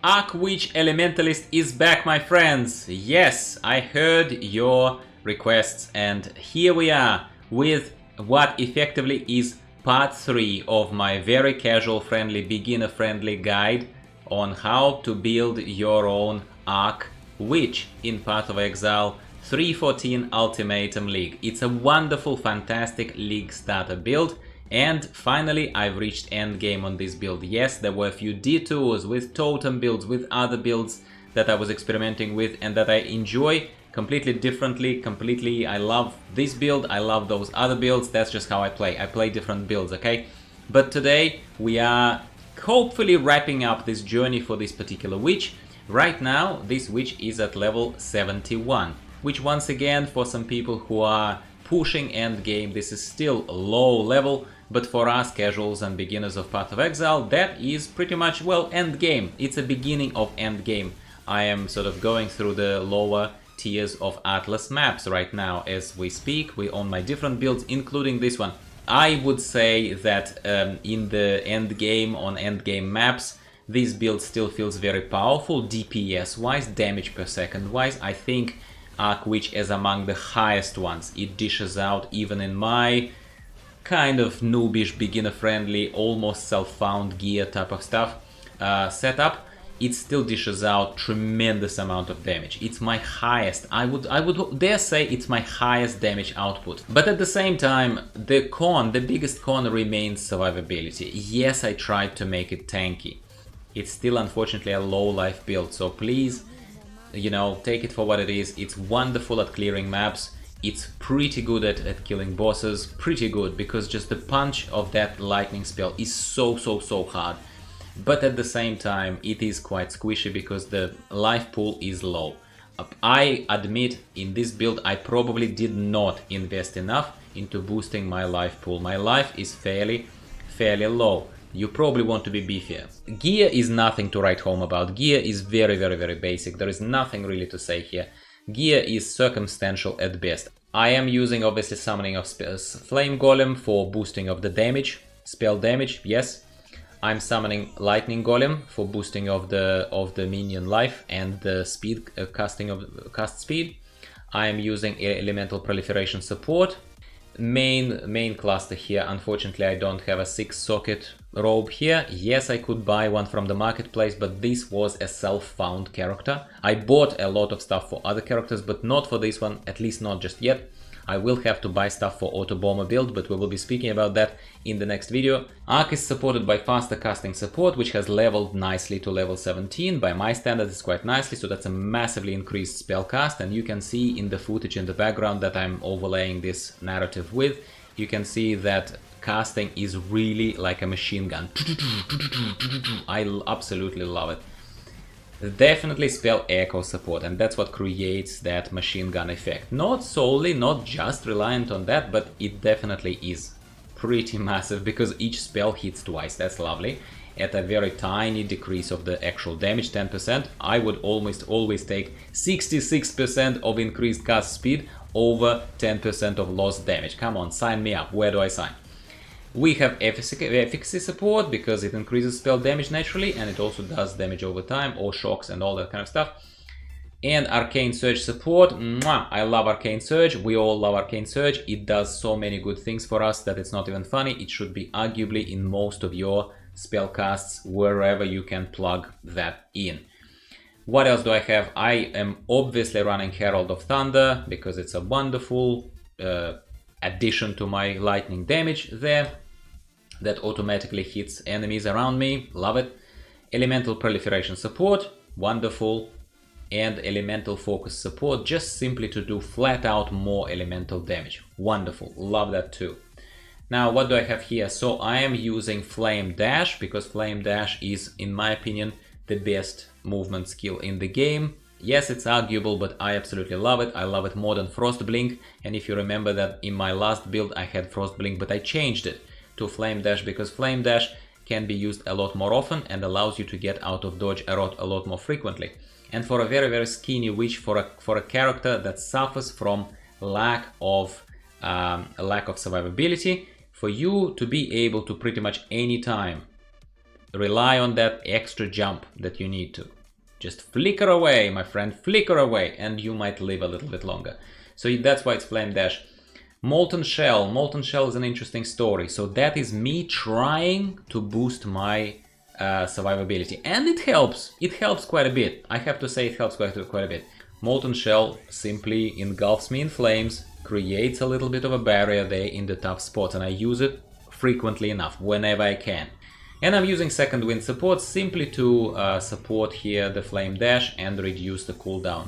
Arc Witch Elementalist is back, my friends! Yes, I heard your requests and here we are with what effectively is part 3 of my very casual friendly, beginner friendly guide on how to build your own Arc Witch in Path of Exile 3.14 Ultimatum League. It's a wonderful, fantastic league starter build. And finally, I've reached endgame on this build. Yes, there were a few detours with totem builds, with other builds that I was experimenting with and that I enjoy completely differently, I love this build, I love those other builds, that's just how I play different builds, okay? But today we are hopefully wrapping up this journey for this particular witch. Right now, this witch is at level 71, which once again, for some people who are pushing endgame, this is still low level, but for us casuals and beginners of Path of Exile, that is pretty much, well, endgame. It's a beginning of endgame. I am sort of going through the lower tiers of Atlas maps right now as we speak. We own my different builds, including this one. I would say that in the endgame, on endgame maps, this build still feels very powerful, DPS wise, damage per second wise. I think Arc Witch is among the highest ones. It dishes out even in my kind of noobish, beginner friendly, almost self-found gear type of stuff setup. It still dishes out tremendous amount of damage. It's my highest, I would dare say it's my highest damage output. But at the same time, the biggest con remains survivability. Yes, I tried to make it tanky. It's still unfortunately a low life build, so please, you know, take it for what it is. It's wonderful at clearing maps. It's pretty good at killing bosses, pretty good, because just the punch of that lightning spell is so hard. But at the same time, it is quite squishy because the life pool is low. I admit, in this build, I probably did not invest enough into boosting my life pool. My life is fairly low. You probably want to be beefier. Gear is nothing to write home about. Gear is very basic. There is nothing really to say here. Gear is circumstantial at best. I am using obviously summoning of Flame Golem for boosting of the damage, spell damage, yes. I'm summoning Lightning Golem for boosting of the minion life and the speed, cast speed. I am using Elemental Proliferation support. Main cluster here, unfortunately I don't have a 6-socket robe here. Yes, I could buy one from the marketplace, but this was a self-found character. I bought a lot of stuff for other characters, but not for this one, at least not just yet. I will have to buy stuff for Auto Bomber build, but we will be speaking about that in the next video. Arc is supported by faster casting support, which has leveled nicely to level 17. By my standards, it's quite nicely, so that's a massively increased spell cast, and you can see in the footage in the background that I'm overlaying this narrative with, you can see that casting is really like a machine gun. I absolutely love it. Definitely spell echo support, and that's what creates that machine gun effect. Not solely, not just reliant on that, but it definitely is pretty massive because each spell hits twice. That's lovely. At a very tiny decrease of the actual damage, 10%, I would almost always take 66% of increased cast speed over 10% of lost damage. Come on, sign me up. Where do I sign? We have efficacy support because it increases spell damage naturally, and it also does damage over time, or shocks and all that kind of stuff. And Arcane Surge support. Mwah! I love Arcane Surge. We all love Arcane Surge. It does so many good things for us that it's not even funny. It should be arguably in most of your spell casts, wherever you can plug that in. What else do I have? I am obviously running Herald of Thunder because it's a wonderful addition to my lightning damage there. That automatically hits enemies around me, love it. Elemental Proliferation support, wonderful. And Elemental Focus support, just simply to do flat out more elemental damage, wonderful, love that too. Now what do I have here? So I am using Flame Dash because Flame Dash is, in my opinion, the best movement skill in the game. Yes, it's arguable, but I absolutely love it. I love it more than Frost Blink, and if you remember that in my last build I had Frost Blink, but I changed it to Flame Dash because Flame Dash can be used a lot more often and allows you to get out of dodge a lot more frequently. And for a very skinny witch, for a character that suffers from lack of survivability, for you to be able to pretty much any time rely on that extra jump that you need to. Just flicker away, my friend, flicker away, and you might live a little bit longer. So that's why it's Flame Dash. Molten Shell. Molten Shell is an interesting story. So that is me trying to boost my survivability. And it helps. It helps quite a bit. I have to say it helps quite a bit. Molten Shell simply engulfs me in flames, creates a little bit of a barrier there in the tough spots, and I use it frequently enough, whenever I can. And I'm using Second Wind support simply to support here the Flame Dash and reduce the cooldown.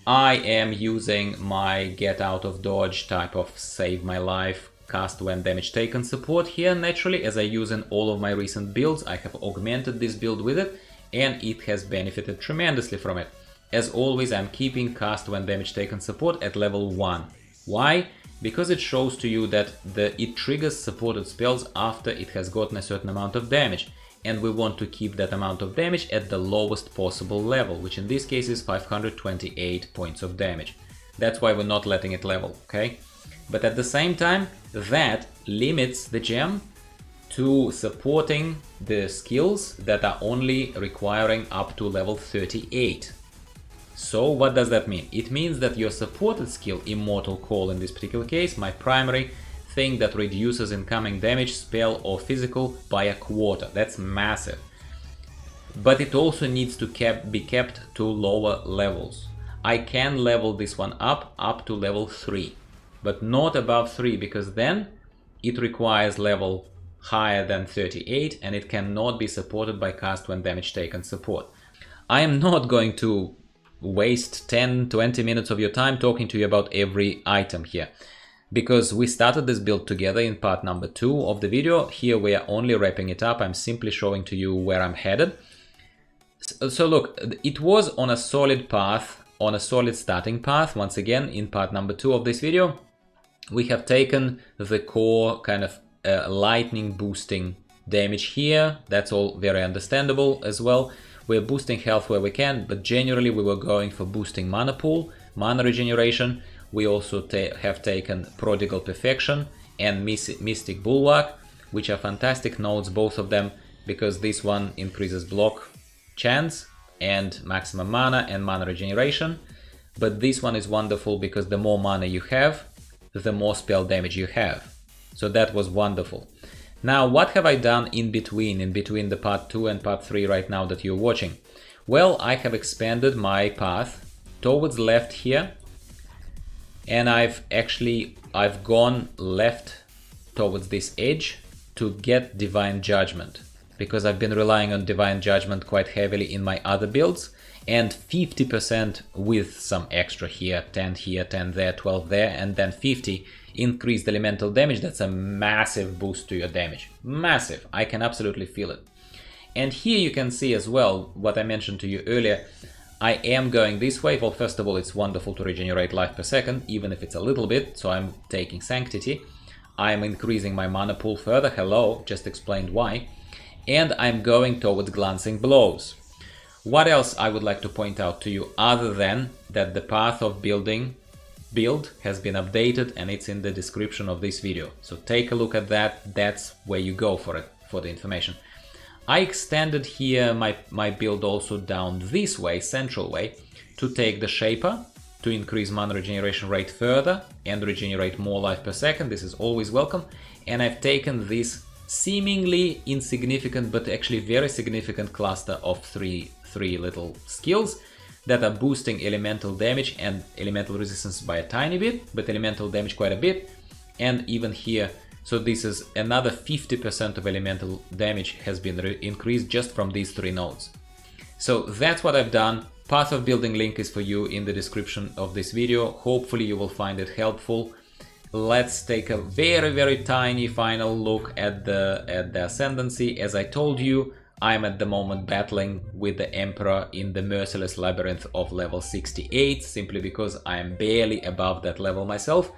I am using my Get Out of Dodge type of Save My Life, cast when damage taken support here naturally, as I use in all of my recent builds. I have augmented this build with it, and it has benefited tremendously from it. As always, I'm keeping cast when damage taken support at level 1. Why? Because it shows to you that it triggers supported spells after it has gotten a certain amount of damage, and we want to keep that amount of damage at the lowest possible level, which in this case is 528 points of damage. That's why we're not letting it level, okay? But at the same time, that limits the gem to supporting the skills that are only requiring up to level 38. So what does that mean? It means that your supported skill, Immortal Call in this particular case, my primary thing that reduces incoming damage, spell or physical, by a quarter. That's massive. But it also needs to be kept to lower levels. I can level this one up to level 3, but not above 3, because then it requires level higher than 38 and it cannot be supported by cast when damage taken support. I am not going to waste 10-20 minutes of your time talking to you about every item here, because we started this build together in part number 2 of the video. Here we are only wrapping it up. I'm simply showing to you where I'm headed. So look, it was on a solid path, on a solid starting path. Once again, in part number 2 of this video, we have taken the core kind of lightning boosting damage here. That's all very understandable as well. We're boosting health where we can, but generally we were going for boosting mana pool, mana regeneration. We also have taken Prodigal Perfection and Mystic Bulwark, which are fantastic nodes, both of them, because this one increases block chance and maximum mana and mana regeneration. But this one is wonderful because the more mana you have, the more spell damage you have. So that was wonderful. Now, what have I done in between the part 2 and part 3 right now that you're watching? Well, I have expanded my path towards left here, and I've gone left towards this edge to get Divine Judgment, because I've been relying on Divine Judgment quite heavily in my other builds, and 50% with some extra here, 10 here, 10 there, 12 there, and then 50 increased elemental damage. That's a massive boost to your damage. Massive. I can absolutely feel it. And here you can see as well what I mentioned to you earlier. I am going this way. Well, first of all, it's wonderful to regenerate life per second, even if it's a little bit. So I'm taking Sanctity. I'm increasing my mana pool further. Hello, just explained why. And I'm going towards Glancing Blows. What else I would like to point out to you, other than that the Path of build has been updated and it's in the description of this video. So take a look at that. That's where you go for it, for the information. I extended here my build also down this way, central way, to take the Shaper, to increase mana regeneration rate further and regenerate more life per second. This is always welcome. And I've taken this seemingly insignificant but actually very significant cluster of three little skills that are boosting elemental damage and elemental resistance by a tiny bit, but elemental damage quite a bit. And even here, so this is another 50% of elemental damage has been increased just from these 3 nodes. So that's what I've done. Path of Building link is for you in the description of this video. Hopefully you will find it helpful. Let's take a very tiny final look at the Ascendancy. As I told you, I'm at the moment battling with the Emperor in the Merciless Labyrinth of level 68, simply because I'm barely above that level myself.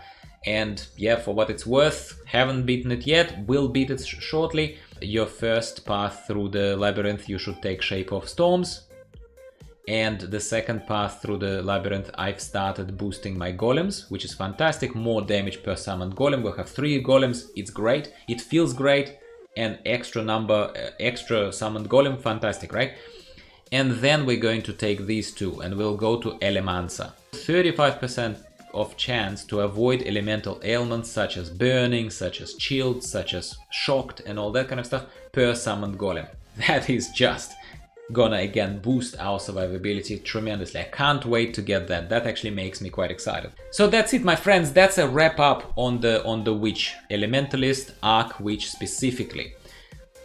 And yeah, for what it's worth, haven't beaten it yet, will beat it shortly. Your first path through the labyrinth, you should take Shape of Storms. And the second path through the labyrinth, I've started boosting my golems, which is fantastic. More damage per summoned golem. We'll have 3 golems. It's great. It feels great. and extra number, extra summoned golem, fantastic, right? And then we're going to take these two and we'll go to Elemancer. 35% of chance to avoid elemental ailments such as burning, such as chilled, such as shocked and all that kind of stuff per summoned golem. That is just gonna again boost our survivability tremendously. I can't wait to get that. That actually makes me quite excited. So that's it, my friends. That's a wrap up on the Witch Elementalist, Arc Witch specifically.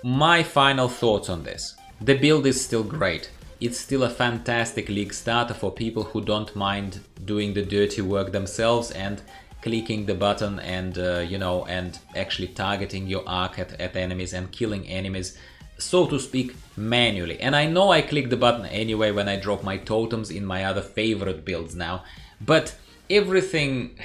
My final thoughts on this. The build is still great. It's still a fantastic league starter for people who don't mind doing the dirty work themselves and clicking the button and you know, and actually targeting your arc at enemies and killing enemies, so to speak, manually. And I know I click the button anyway when I drop my totems in my other favorite builds now, but everything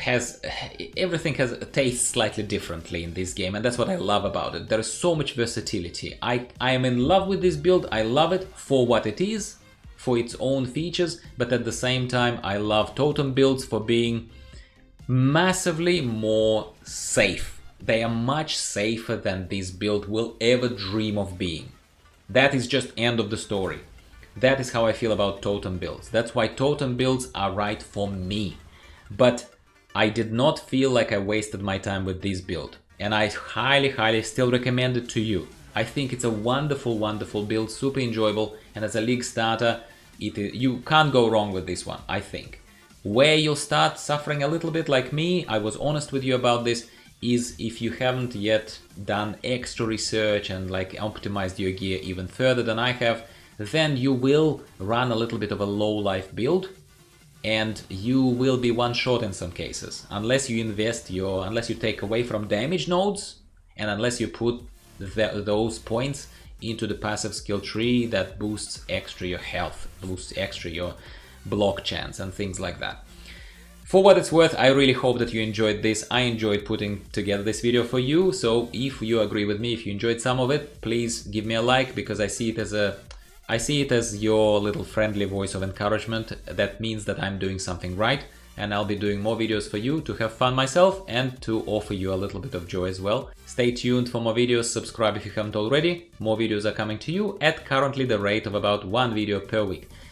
tastes slightly differently in this game, and that's what I love about it. There is so much versatility. I am in love with this build. I love it for what it is, for its own features, but at the same time I love totem builds for being massively more safe. They are much safer than this build will ever dream of being. That is just end of the story. That is how I feel about totem builds. That's why totem builds are right for me. But I did not feel like I wasted my time with this build, and I highly still recommend it to you. I think it's a wonderful build, super enjoyable, and as a league starter, you can't go wrong with this one, I think. Where you'll start suffering a little bit like me, I was honest with you about this, is if you haven't yet done extra research and like optimized your gear even further than I have, then you will run a little bit of a low life build, and you will be one shot in some cases, unless you unless you take away from damage nodes, and unless you put those points into the passive skill tree that boosts extra your health, boosts extra your block chance and things like that. For what it's worth, I really hope that you enjoyed this. I enjoyed putting together this video for you, so if you agree with me, if you enjoyed some of it, please give me a like, because I see it as your little friendly voice of encouragement. That means that I'm doing something right, and I'll be doing more videos for you to have fun myself and to offer you a little bit of joy as well. Stay tuned for more videos, subscribe if you haven't already. More videos are coming to you at currently the rate of about one video per week.